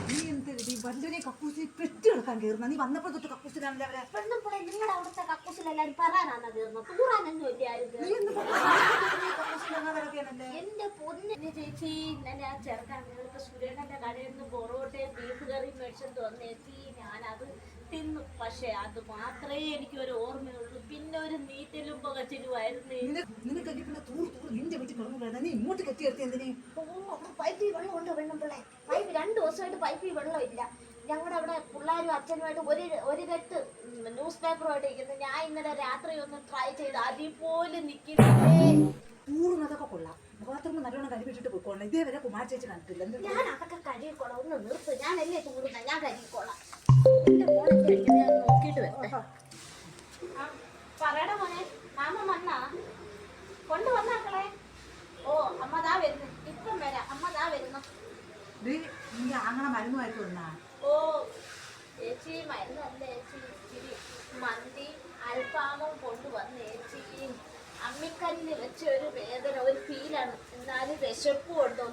നീ എന്ത് വല്ലുനെ കക്കൂസി പെട്ടി എടുക്കാൻ കയറുന്ന നീ വന്നപ്പോൾ തൊട്ട് കക്കൂസിലാണല്ലേ അവരെ പെണ്ണുമ്പോൾ നിങ്ങളുടെ അവിടുത്തെ കക്കൂസിലെല്ലാരും പറയാനാണ് കയറുന്നത് തൂറാനൊന്നും ഇല്ല എന്റെ പൊന്നിന് ചേച്ചി ഇന്നലെ ആ ചെറുക്കാൻ ഇപ്പൊ സുരേണന്റെ കടയിൽ നിന്ന് പൊറോട്ടയും ബീഫ് കറിയും മേടിച്ചോണ്ട് വന്നെത്തി ഞാനത് തിന്നു. പക്ഷെ അത് മാത്രമേ എനിക്ക് ഒരു ഓർമ്മയുള്ളൂ. പിന്നെ ഒരു നീറ്റലും പുകച്ചിലുമായിരുന്നു. നിന്റെ വീട്ടിൽ കിടന്നു നീ ഇങ്ങോട്ട് കെട്ടിയെടുത്തി എന്തിനീ? പൈപ്പിൽ വെള്ളം ഉണ്ട് പെണ്ണുമ്പിള്ളേ. പൈപ്പ് 2 ദിവസമായിട്ട് പൈപ്പിൽ വെള്ളം ഇല്ല. ഞങ്ങളുടെ അവിടെ പിള്ളേരും അച്ഛനുമായിട്ട് ഒരു കെട്ട് ന്യൂസ് പേപ്പറുമായിട്ട് ഇരിക്കുന്നു. ഞാൻ ഇന്നലെ രാത്രി ഒന്ന് ട്രൈ ചെയ്ത് അതിൽ പോലും നിൽക്കുന്നേ. ഊറുന്നതൊക്കെ കൊള്ളാം. ബാത്റൂം നല്ലോണം കരുവിട്ടിട്ട് പോയിക്കോളാം. ഇതേവരെ കുമാർ ചേച്ചി കണ്ടിട്ടില്ല. ഞാൻ അതൊക്കെ കഴുകിക്കോളാം. ഒന്ന് നിർത്ത്. ഞാനല്ലേ തൂറുന്ന, ഞാൻ കഴുകിക്കോളാം. എന്റെ മോളെ ഞാൻ നോക്കിയിട്ട് വരട്ടെ. പറയട മോനെ, മാമ വന്നാ കൊണ്ടുവന്നാക്കളെ. ഓ അമ്മ ദാ വരുന്നു, ഇപ്പം വരാം. അമ്മ ദാ വരുന്നു. അങ്ങനെ മരുന്നുമായിട്ട് വന്നാ? ഓ ചേച്ചി മരുന്നല്ല ചേച്ചി, ഇച്ചിരി മന്തി അൽഫാമും കൊണ്ടുവന്ന് ചേച്ചി. അമ്മിക്കല്ലിൽ വെച്ച ഒരു വേദന, ഒരു ഫീലാണ്. എന്നാലും വിശപ്പും ഉണ്ടോ?